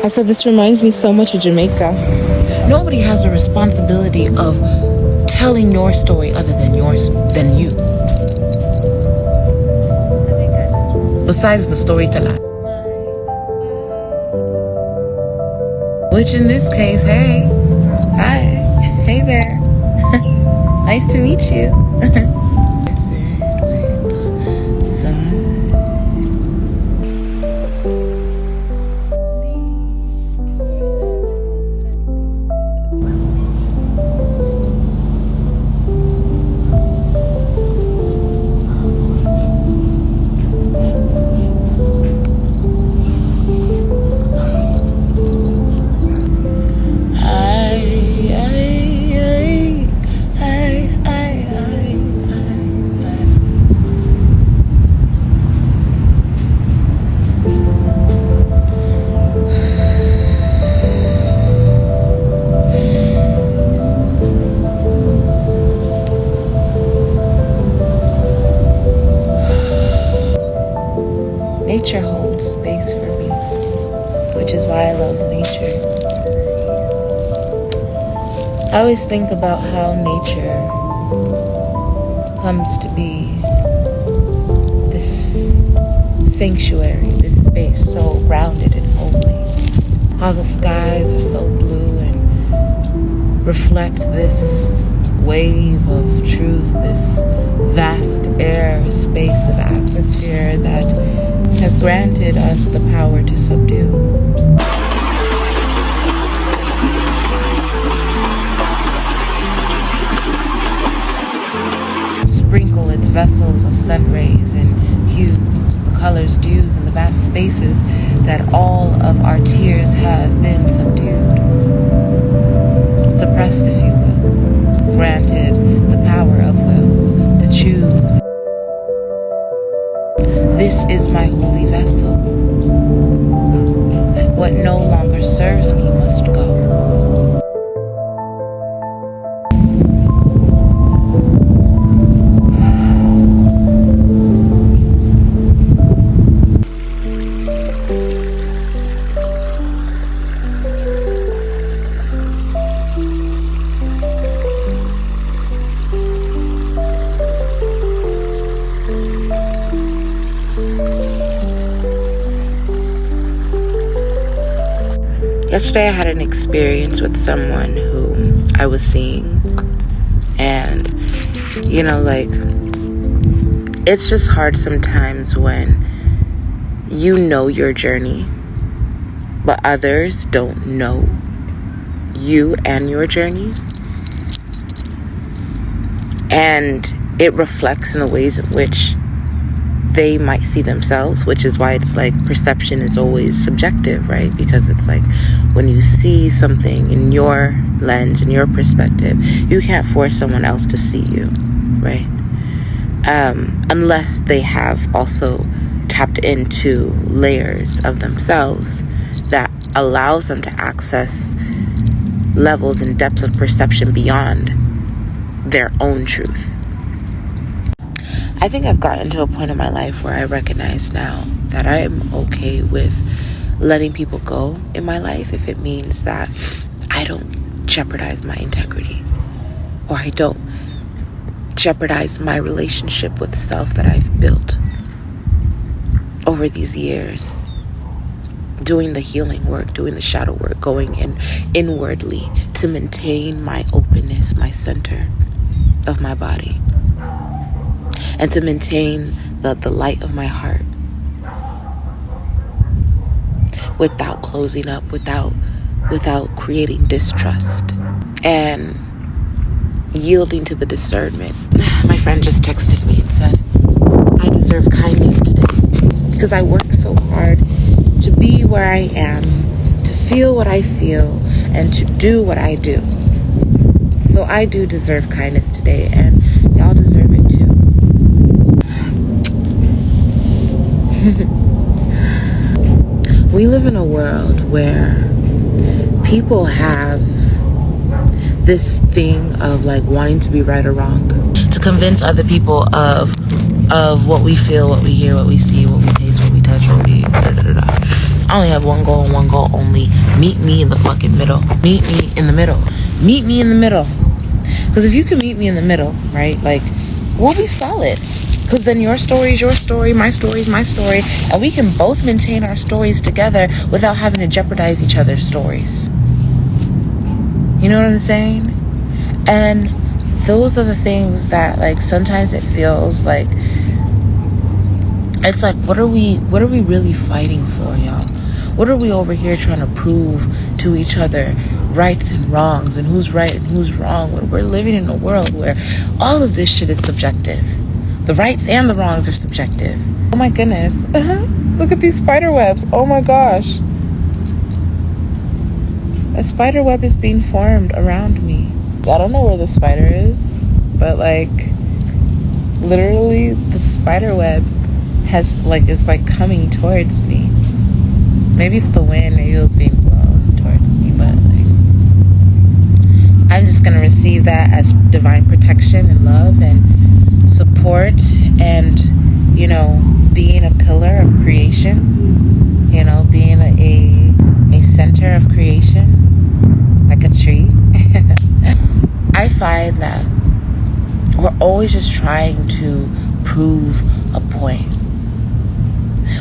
I said this reminds me so much of Jamaica. Nobody has a responsibility of telling your story other than you. Besides the storyteller. Which in this case, hey, hi, hey there. Nice to meet you. Nature holds space for me, which is why I love nature. I always think about how nature comes to be this sanctuary, this space so rounded and holy. How the skies are so blue and reflect this wave of truth, this vast air, space of atmosphere that has granted us the power to subdue. Sprinkle its vessels of sun rays and hues, the colors, dews, and the vast spaces that all of our tears have been subdued, suppressed, if you will, granted the power of will to choose. This is my holy vessel. What no longer serves me must go. Yesterday I had an experience with someone who I was seeing, and it's just hard sometimes when you know your journey, but others don't know you and your journey, and it reflects in the ways in which they might see themselves, which is why it's like perception is always subjective, right? Because it's like when you see something in your lens, in your perspective, you can't force someone else to see you, right? Unless they have also tapped into layers of themselves that allows them to access levels and depths of perception beyond their own truth. I think I've gotten to a point in my life where I recognize now that I'm okay with letting people go in my life if it means that I don't jeopardize my integrity, or I don't jeopardize my relationship with self that I've built over these years, doing the healing work, doing the shadow work, going in inwardly to maintain my openness, my center of my body, and to maintain the light of my heart without closing up, without creating distrust, and yielding to the discernment. My friend just texted me and said, I deserve kindness today because I work so hard to be where I am, to feel what I feel, and to do what I do. So I do deserve kindness today, and y'all deserve it too. We live in a world where people have this thing of like wanting to be right or wrong, to convince other people of what we feel, what we hear, what we see, what we taste, what we touch, what we I only have one goal and one goal only. Meet me in the fucking middle. Meet me in the middle. Meet me in the middle. Because if you can meet me in the middle, right, like, we'll be solid. Because then your story is your story, my story is my story, and we can both maintain our stories together without having to jeopardize each other's stories. You know what I'm saying? And those are the things that, like, sometimes it feels like, it's like, what are we really fighting for, y'all? What are we over here trying to prove to each other, rights and wrongs, and who's right and who's wrong, when we're living in a world where all of this shit is subjective? The rights and the wrongs are subjective. Oh my goodness. Look at these spider webs. Oh my gosh. A spider web is being formed around me. I don't know where the spider is, but, like, literally the spider web is like coming towards me. Maybe it's the wind, maybe it was being blown towards me, but, like, I'm just gonna receive that as divine protection and love and support, and, you know, being a pillar of creation, you know, being a center of creation, like a tree. I find that we're always just trying to prove a point,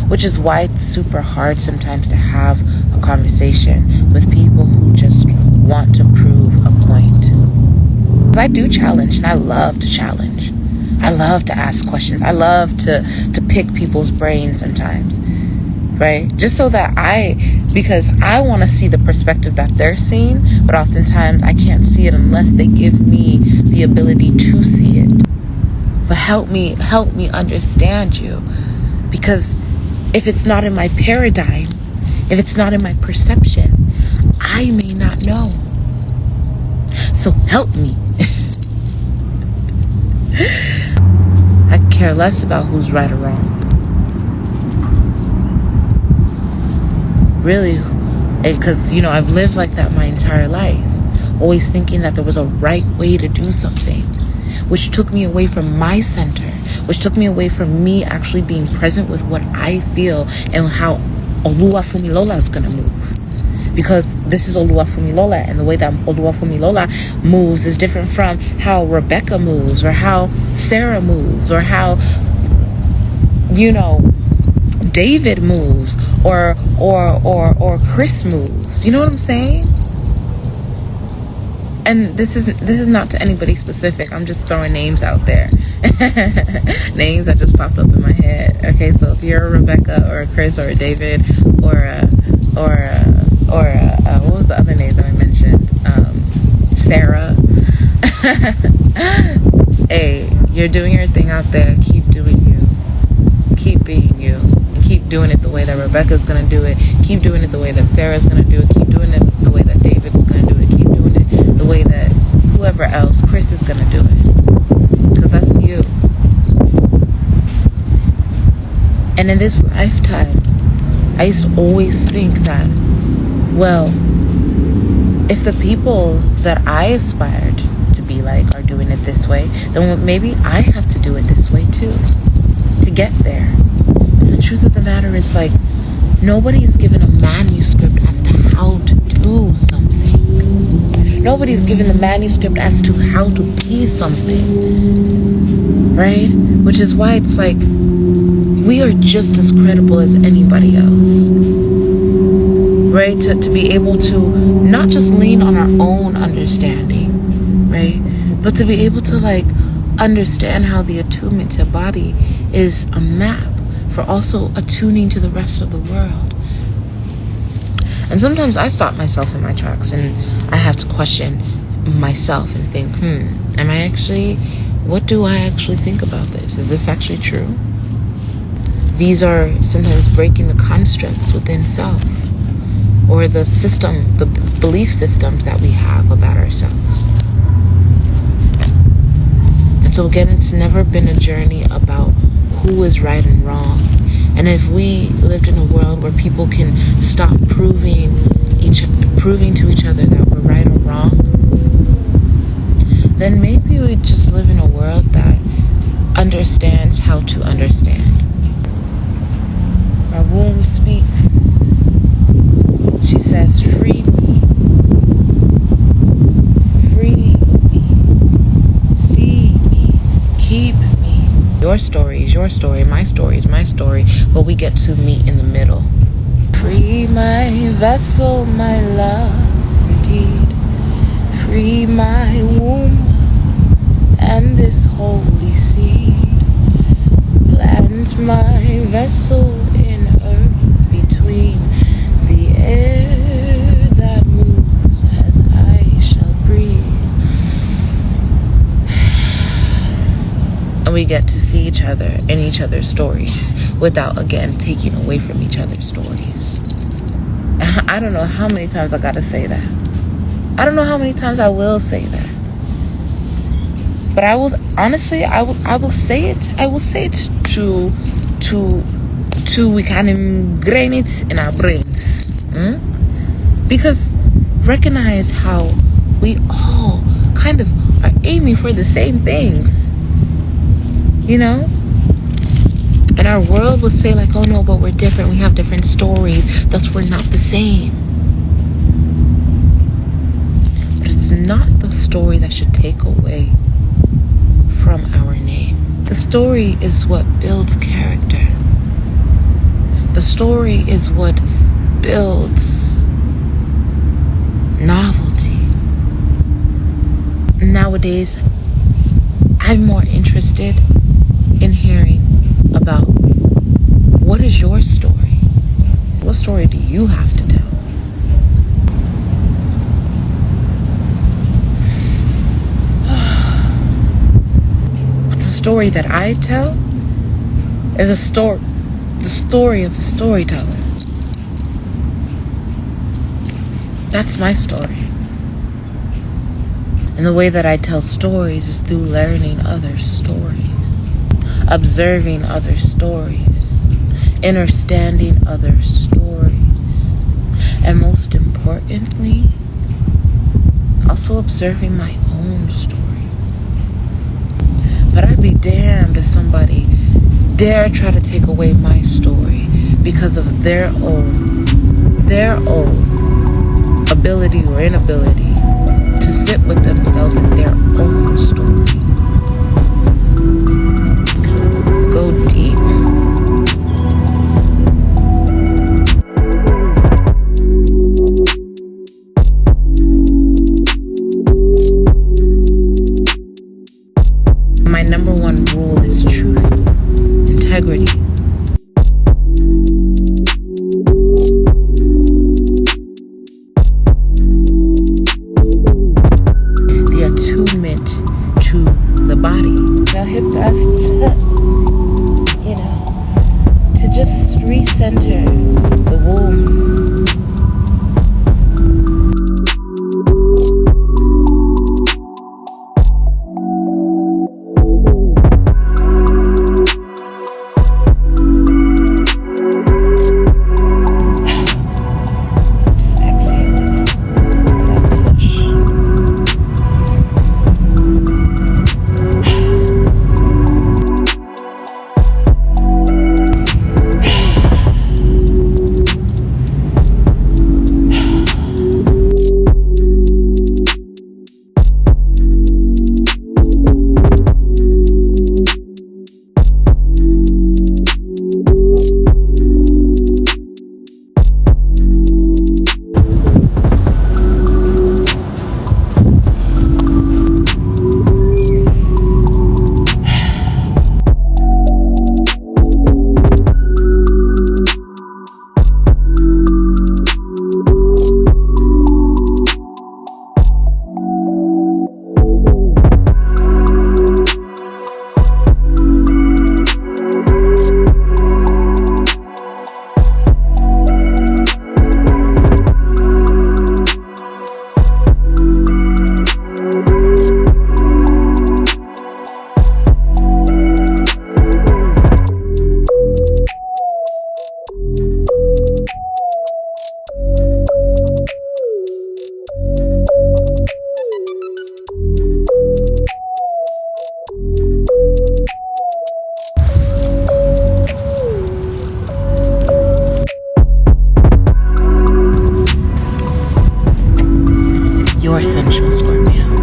which is why it's super hard sometimes to have a conversation with people who just want to prove a point. Because I do challenge, and I love to challenge. I love to ask questions. I love to pick people's brains sometimes, right? Just so that because I want to see the perspective that they're seeing, but oftentimes I can't see it unless they give me the ability to see it. But help me understand you, because if it's not in my paradigm, if it's not in my perception, I may not know. So help me. I care less about who's right or wrong. Really, because, you know, I've lived like that my entire life, always thinking that there was a right way to do something, which took me away from my center, which took me away from me actually being present with what I feel and how Oluwafumilola is going to move. Because this is Oluwafumilola, and the way that Oluwafumilola moves is different from how Rebecca moves, or how Sarah moves, or how, you know, David moves, or Chris moves. You know what I'm saying? And this is not to anybody specific. I'm just throwing names out there. Names that just popped up in my head. Okay, so if you're a Rebecca or a Chris or a David or what was the other name that I mentioned? Sarah. Hey, you're doing your thing out there. Keep doing you. Keep being you. And keep doing it the way that Rebecca's gonna do it. Keep doing it the way that Sarah's gonna do it. Keep doing it the way that David's gonna do it. Keep doing it the way that whoever else, Chris, is gonna do it. Because that's you. And in this lifetime, I used to always think that, well, if the people that I aspired to be like are doing it this way, then maybe I have to do it this way too, to get there. But the truth of the matter is, like, nobody's given a manuscript as to how to do something. Nobody's given a manuscript as to how to be something, right? Which is why it's like, we are just as credible as anybody else, right? To be able to not just lean on our own understanding, right? But to be able to, like, understand how the attunement to body is a map for also attuning to the rest of the world. And sometimes I stop myself in my tracks and I have to question myself and think, what do I actually think about this? Is this actually true? These are sometimes breaking the constructs within self, or the system, the belief systems that we have about ourselves. And so again, it's never been a journey about who is right and wrong. And if we lived in a world where people can stop proving to each other that we're right or wrong, then maybe we'd just live in a world that understands how to understand. Our womb speaks. your story is your story, my story is my story, but we get to meet in the middle. Free my vessel, my love, indeed. Free my womb and this holy seed. Plant my vessel in earth between the air that moves as I shall breathe. And we get to see each other and each other's stories without, again, taking away from each other's stories. I don't know how many times I gotta say that. I don't know how many times I will say that. But I will, honestly, I will say it. I will say it to we can ingrain it in our brains. Because recognize how we all kind of are aiming for the same things. You know? And our world would say like, oh no, but we're different. We have different stories. Thus we're not the same. But it's not the story that should take away from our name. The story is what builds character. The story is what builds novelty. Nowadays, I'm more interested in hearing about what is your story? What story do you have to tell? The story that I tell is the story of a storyteller. That's my story. And the way that I tell stories is through learning other stories, observing other stories, understanding other stories, and most importantly, also observing my own story. But I'd be damned if somebody dare try to take away my story because of their own ability or inability to sit with themselves in their own story. Go deep. My number one rule is truth, integrity. The attunement to the body. Now hip thrusts, to just recenter the womb. Your sensual Scorpio.